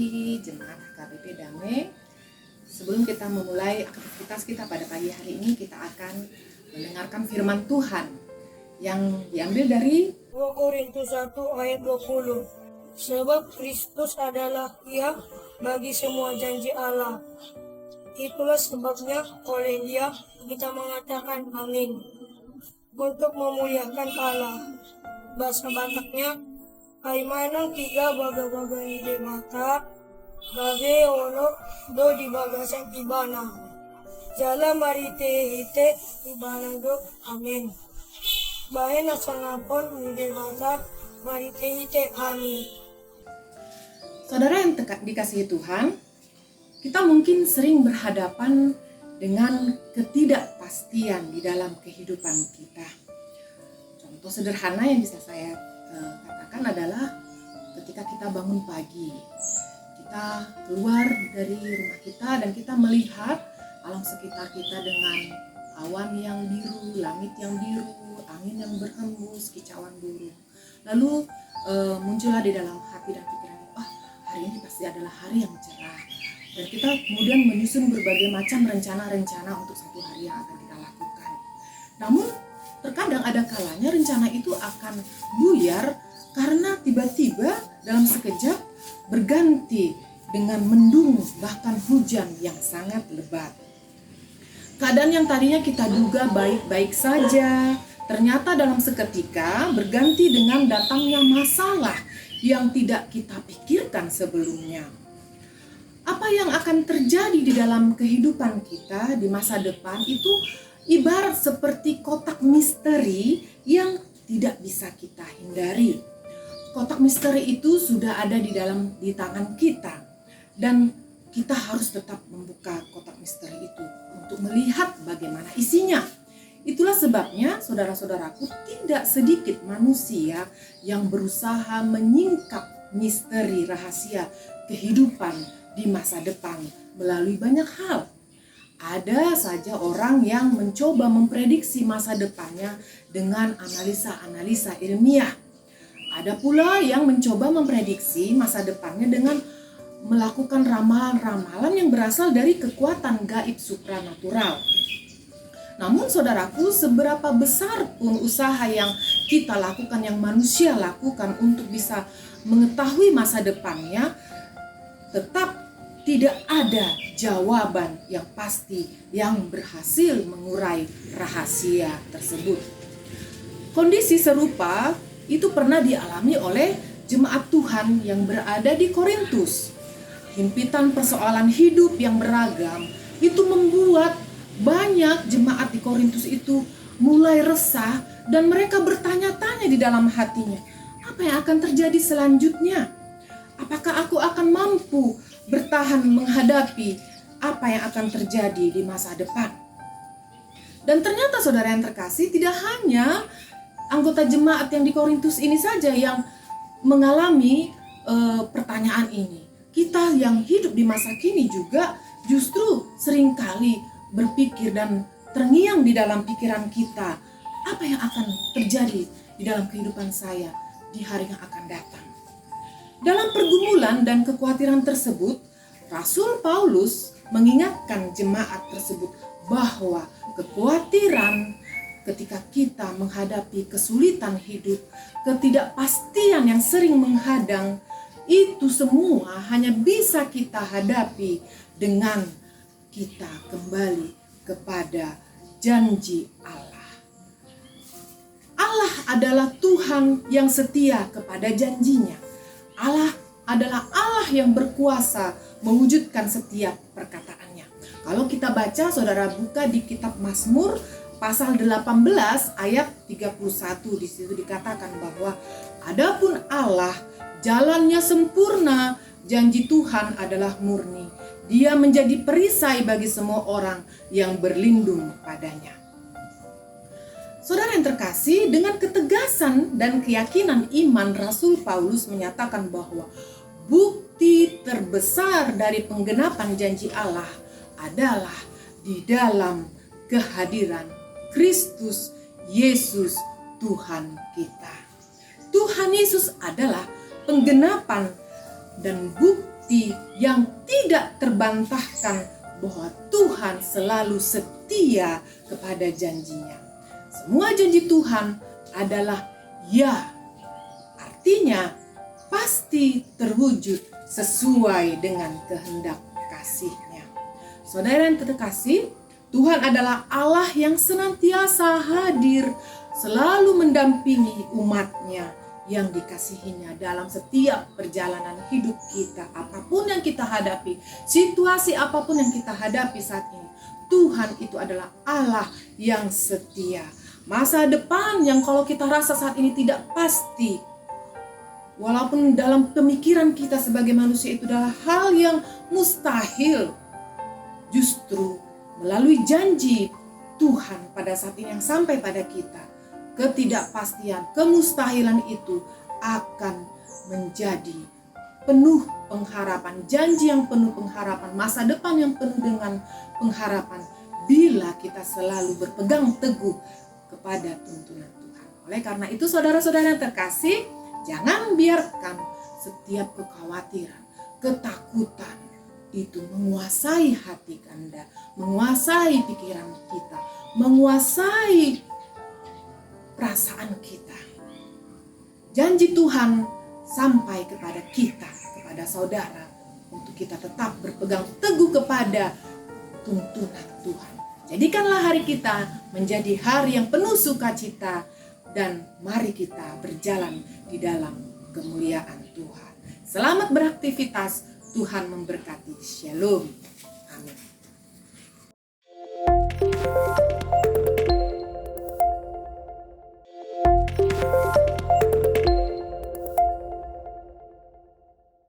pagi Jemaat HKBP Damai. Sebelum kita memulai aktivitas kita pada pagi hari ini, kita akan mendengarkan firman Tuhan yang diambil dari 2 Korintus 1 ayat 20. Sebab Kristus adalah Ia bagi semua janji Allah. Itulah sebabnya oleh Dia kita mengatakan amin, untuk memuliakan Allah. Bahasa Bataknya, Aimanang tiga baga-baga ide mata, babe ono do di bagasan ibana. Jala marite hite ibana do amin. Bahe nasangapon ide mata marite hite amin. Saudara yang dikasihi Tuhan, kita mungkin sering berhadapan dengan ketidakpastian di dalam kehidupan kita. Contoh sederhana yang bisa saya katakan adalah ketika kita bangun pagi, kita keluar dari rumah kita dan kita melihat alam sekitar kita dengan awan yang biru, langit yang biru, angin yang berhembus, kicauan burung. Lalu muncullah di dalam hati dan pikiran, hari ini pasti adalah hari yang cerah. Dan kita kemudian menyusun berbagai macam rencana-rencana untuk satu hari yang akan kita lakukan. Namun terkadang ada kalanya rencana itu akan buyar karena tiba-tiba dalam sekejap berganti dengan mendung bahkan hujan yang sangat lebat. Keadaan yang tadinya kita duga baik-baik saja, ternyata dalam seketika berganti dengan datangnya masalah yang tidak kita pikirkan sebelumnya. Apa yang akan terjadi di dalam kehidupan kita di masa depan itu ibarat seperti kotak misteri yang tidak bisa kita hindari. Kotak misteri itu sudah ada di tangan kita, dan kita harus tetap membuka kotak misteri itu untuk melihat bagaimana isinya. Itulah sebabnya saudara-saudaraku, tidak sedikit manusia yang berusaha menyingkap misteri rahasia kehidupan di masa depan melalui banyak hal. Ada saja orang yang mencoba memprediksi masa depannya dengan analisa-analisa ilmiah. Ada pula yang mencoba memprediksi masa depannya dengan melakukan ramalan-ramalan yang berasal dari kekuatan gaib supranatural. Namun saudaraku, seberapa besar pun usaha yang kita lakukan, yang manusia lakukan untuk bisa mengetahui masa depannya, tetap tidak ada jawaban yang pasti yang berhasil mengurai rahasia tersebut. Kondisi serupa itu pernah dialami oleh jemaat Tuhan yang berada di Korintus. Himpitan persoalan hidup yang beragam itu membuat banyak jemaat di Korintus itu mulai resah, dan mereka bertanya-tanya di dalam hatinya, apa yang akan terjadi selanjutnya? Apakah aku akan mampu bertahan menghadapi apa yang akan terjadi di masa depan? Dan ternyata saudara yang terkasih, tidak hanya anggota jemaat yang di Korintus ini saja yang mengalami pertanyaan ini. Kita yang hidup di masa kini juga justru seringkali berpikir dan terngiang di dalam pikiran kita, apa yang akan terjadi di dalam kehidupan saya di hari yang akan datang. Dalam pergumulan dan kekhawatiran tersebut, Rasul Paulus mengingatkan jemaat tersebut bahwa kekhawatiran ketika kita menghadapi kesulitan hidup, ketidakpastian yang sering menghadang, itu semua hanya bisa kita hadapi dengan kita kembali kepada janji Allah. Allah adalah Tuhan yang setia kepada janjinya. Allah adalah Allah yang berkuasa mewujudkan setiap perkataannya. Kalau kita baca, saudara buka di kitab Mazmur pasal 18 ayat 31, di situ dikatakan bahwa adapun Allah jalannya sempurna, janji Tuhan adalah murni. Dia menjadi perisai bagi semua orang yang berlindung padanya. Saudara yang terkasih, dengan ketegasan dan keyakinan iman, Rasul Paulus menyatakan bahwa bukti terbesar dari penggenapan janji Allah adalah di dalam kehadiran Kristus Yesus Tuhan kita. Tuhan Yesus adalah penggenapan dan bukti bukti yang tidak terbantahkan bahwa Tuhan selalu setia kepada janjinya. Semua janji Tuhan adalah ya, artinya pasti terwujud sesuai dengan kehendak kasih-Nya. Saudara yang terkasih, Tuhan adalah Allah yang senantiasa hadir, selalu mendampingi umat-Nya yang dikasihinya dalam setiap perjalanan hidup kita. Apapun yang kita hadapi, situasi apapun yang kita hadapi saat ini, Tuhan itu adalah Allah yang setia. Masa depan yang kalau kita rasa saat ini tidak pasti, walaupun dalam pemikiran kita sebagai manusia itu adalah hal yang mustahil, justru melalui janji Tuhan pada saat ini yang sampai pada kita, ketidakpastian, kemustahilan itu akan menjadi penuh pengharapan, janji yang penuh pengharapan, masa depan yang penuh dengan pengharapan bila kita selalu berpegang teguh kepada tuntunan Tuhan. Oleh karena itu saudara-saudara yang terkasih, jangan biarkan setiap kekhawatiran, ketakutan itu menguasai hati Anda, menguasai pikiran kita, menguasai perasaan kita. Janji Tuhan sampai kepada kita, kepada saudara, untuk kita tetap berpegang teguh kepada tuntunan Tuhan. Jadikanlah hari kita menjadi hari yang penuh sukacita, dan mari kita berjalan di dalam kemuliaan Tuhan. Selamat beraktivitas, Tuhan memberkati. Shalom. Amin.